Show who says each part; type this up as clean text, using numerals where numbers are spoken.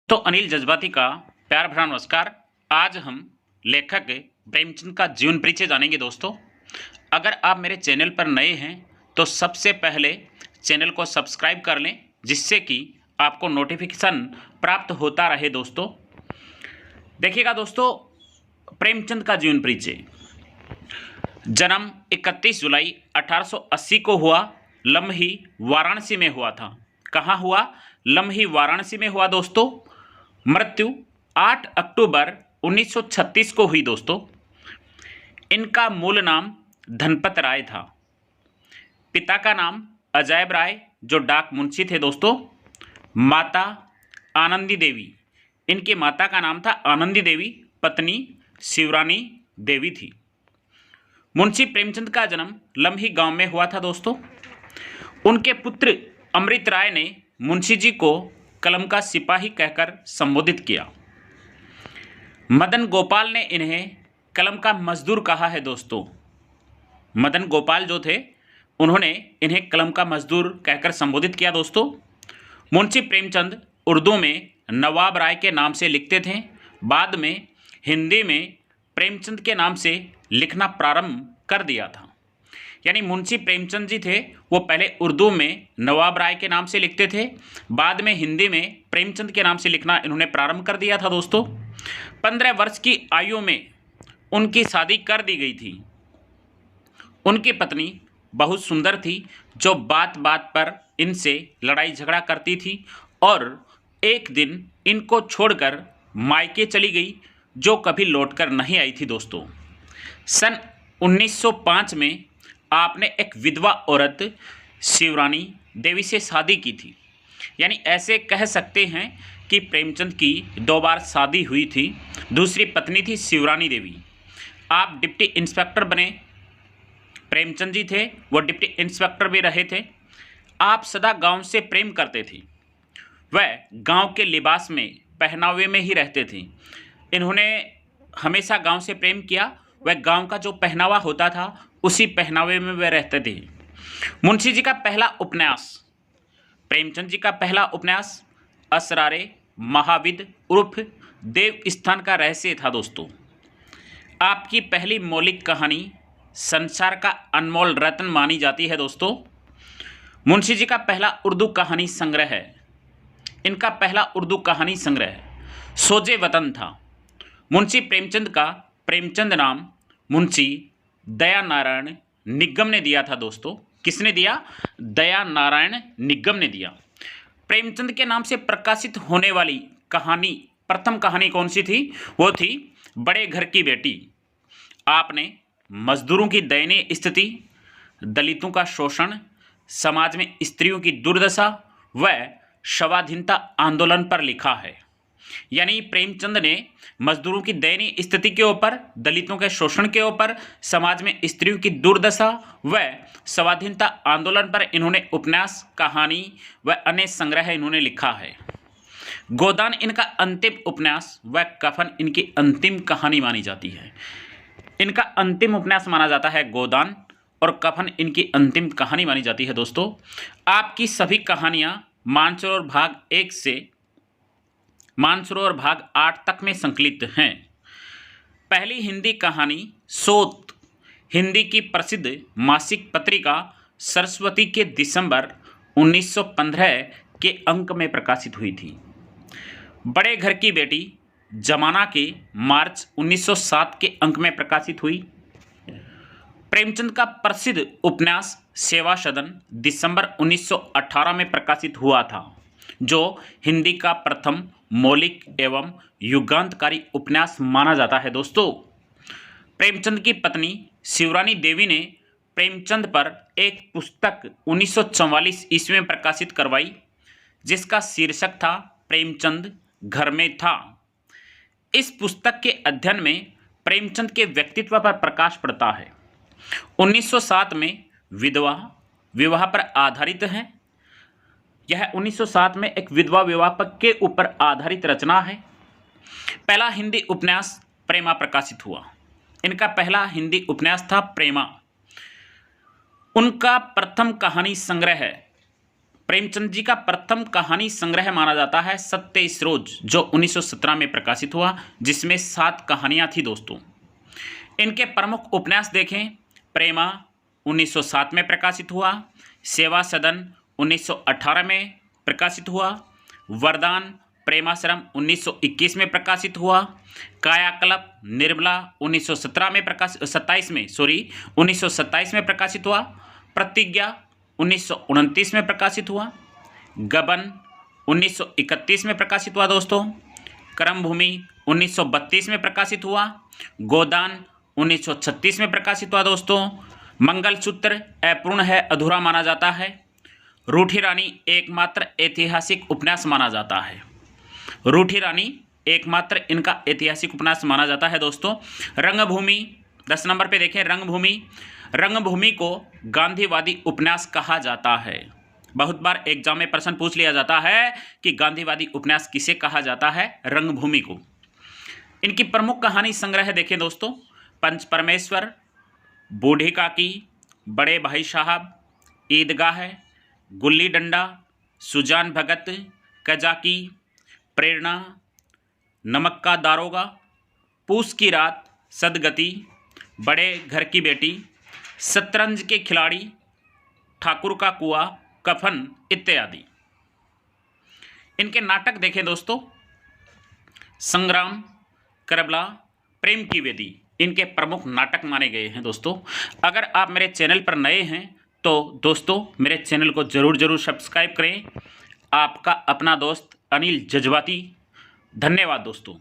Speaker 1: तो अनिल जज्बाती का प्यार भरा नमस्कार। आज हम लेखक प्रेमचंद का जीवन परिचय जानेंगे दोस्तों। अगर आप मेरे चैनल पर नए हैं तो सबसे पहले चैनल को सब्सक्राइब कर लें, जिससे कि आपको नोटिफिकेशन प्राप्त होता रहे दोस्तों। देखिएगा दोस्तों, प्रेमचंद का जीवन परिचय। जन्म 31 जुलाई 1880 को हुआ, लम्ही वाराणसी में हुआ था। कहाँ हुआ? लम्ही वाराणसी में हुआ दोस्तों। मृत्यु 8 अक्टूबर 1936 को हुई दोस्तों। इनका मूल नाम धनपत राय था। पिता का नाम अजैब राय, जो डाक मुंशी थे दोस्तों। माता आनंदी देवी, इनकी माता का नाम था आनंदी देवी, पत्नी शिवरानी देवी थी। मुंशी प्रेमचंद का जन्म लम्ही गांव में हुआ था दोस्तों। उनके पुत्र अमृत राय ने मुंशी जी को कलम का सिपाही कहकर संबोधित किया। मदन गोपाल ने इन्हें कलम का मजदूर कहा है दोस्तों। मदन गोपाल जो थे, उन्होंने इन्हें कलम का मजदूर कहकर संबोधित किया दोस्तों। मुंशी प्रेमचंद उर्दू में नवाब राय के नाम से लिखते थे। बाद में हिंदी में प्रेमचंद के नाम से लिखना प्रारंभ कर दिया था। यानी मुंशी प्रेमचंद जी थे, वो पहले उर्दू में नवाब राय के नाम से लिखते थे, बाद में हिंदी में प्रेमचंद के नाम से लिखना इन्होंने प्रारंभ कर दिया था दोस्तों। 15 वर्ष की आयु में उनकी शादी कर दी गई थी। उनकी पत्नी बहुत सुंदर थी, जो बात बात पर इनसे लड़ाई झगड़ा करती थी और एक दिन इनको छोड़कर मायके चली गई, जो कभी लौटकर नहीं आई थी दोस्तों। सन 1905 में आपने एक विधवा औरत शिवरानी देवी से शादी की थी। यानी ऐसे कह सकते हैं कि प्रेमचंद की 2 बार शादी हुई थी। दूसरी पत्नी थी शिवरानी देवी। आप डिप्टी इंस्पेक्टर बने, प्रेमचंद जी थे वो डिप्टी इंस्पेक्टर भी रहे थे। आप सदा गांव से प्रेम करते थे। वह गांव के लिबास में, पहनावे में ही रहते थे। इन्होंने हमेशा गांव से प्रेम किया। वह गांव का जो पहनावा होता था, उसी पहनावे में वह रहते थे। मुंशी जी का पहला उपन्यास, प्रेमचंद जी का पहला उपन्यास असरारे महाविद उर्फ देव स्थान का रहस्य था दोस्तों। आपकी पहली मौलिक कहानी संसार का अनमोल रत्न मानी जाती है दोस्तों। मुंशी जी का पहला उर्दू कहानी संग्रह है। इनका पहला उर्दू कहानी संग्रह सोजे वतन था। मुंशी प्रेमचंद का प्रेमचंद नाम मुंशी दया नारायण निगम ने दिया था दोस्तों। किसने दिया? दया नारायण निगम ने दिया। प्रेमचंद के नाम से प्रकाशित होने वाली कहानी, प्रथम कहानी कौन सी थी? वो थी बड़े घर की बेटी। आपने मजदूरों की दयनीय स्थिति, दलितों का शोषण, समाज में स्त्रियों की दुर्दशा व शवाधीनता आंदोलन पर लिखा है। यानी प्रेमचंद ने मजदूरों की दयनीय स्थिति के ऊपर, दलितों के शोषण के ऊपर, समाज में स्त्रियों की दुर्दशा व स्वाधीनता आंदोलन पर इन्होंने उपन्यास, कहानी व अन्य संग्रह इन्होंने लिखा है। गोदान इनका अंतिम उपन्यास व कफन इनकी अंतिम कहानी मानी जाती है। इनका अंतिम उपन्यास माना जाता है गोदान, और कफन इनकी अंतिम कहानी मानी जाती है दोस्तों। आपकी सभी कहानियाँ मानसरोवर भाग 1 से मानसरोवर भाग 8 तक में संकलित हैं। पहली हिंदी कहानी सोत हिंदी की प्रसिद्ध मासिक पत्रिका सरस्वती के दिसंबर 1915 के अंक में प्रकाशित हुई थी। बड़े घर की बेटी जमाना के मार्च 1907 के अंक में प्रकाशित हुई। प्रेमचंद का प्रसिद्ध उपन्यास सेवा सदन दिसंबर 1918 में प्रकाशित हुआ था, जो हिंदी का प्रथम मौलिक एवं युगांतकारी उपन्यास माना जाता है दोस्तों। प्रेमचंद की पत्नी शिवरानी देवी ने प्रेमचंद पर एक पुस्तक 1944 ईस्वी में प्रकाशित करवाई, जिसका शीर्षक था प्रेमचंद घर में था। इस पुस्तक के अध्ययन में प्रेमचंद के व्यक्तित्व पर प्रकाश पड़ता है। 1907 में विधवा विवाह पर आधारित है। यह 1907 में एक विधवा विवाह के ऊपर आधारित रचना है। पहला हिंदी उपन्यास प्रेमा प्रकाशित हुआ। इनका पहला हिंदी उपन्यास था प्रेमा। उनका प्रथम कहानी संग्रह है प्रेमचंद जी का प्रथम कहानी संग्रह माना जाता है सत्य इस रोज, जो 1917 में प्रकाशित हुआ, जिसमें 7 कहानियां थी दोस्तों। इनके प्रमुख उपन्यास देखें, प्रेमा 1907 में प्रकाशित हुआ, सेवा सदन 1918 में प्रकाशित हुआ, वरदान प्रेमाश्रम 1921 में प्रकाशित हुआ, कायाकल्प निर्मला 1927 में प्रकाशित हुआ, प्रतिज्ञा 1929 में प्रकाशित हुआ, गबन 1931 में प्रकाशित हुआ दोस्तों, कर्मभूमि 1932 में प्रकाशित हुआ, गोदान 1936 में प्रकाशित हुआ दोस्तों, मंगलसूत्र अपूर्ण है, अधूरा माना जाता है, रूठी रानी एकमात्र ऐतिहासिक उपन्यास माना जाता है। रूठी रानी एकमात्र इनका ऐतिहासिक उपन्यास माना जाता है दोस्तों। रंगभूमि 10 नंबर पे देखें, रंगभूमि को गांधीवादी उपन्यास कहा जाता है। बहुत बार एग्जाम में प्रश्न पूछ लिया जाता है कि गांधीवादी उपन्यास किसे कहा जाता है, रंगभूमि को। इनकी प्रमुख कहानी संग्रह देखें दोस्तों, पंच परमेश्वर, बूढ़ी काकी, बड़े भाई साहब, ईदगाह, गुल्ली डंडा, सुजान भगत, कजाकी, प्रेरणा, नमक का दारोगा, पूस की रात, सदगति, बड़े घर की बेटी, शतरंज के खिलाड़ी, ठाकुर का कुआं, कफन इत्यादि। इनके नाटक देखें दोस्तों, संग्राम, करबला, प्रेम की वेदी, इनके प्रमुख नाटक माने गए हैं दोस्तों। अगर आप मेरे चैनल पर नए हैं तो दोस्तों मेरे चैनल को ज़रूर सब्सक्राइब करें। आपका अपना दोस्त अनिल जज्बाती। धन्यवाद दोस्तों।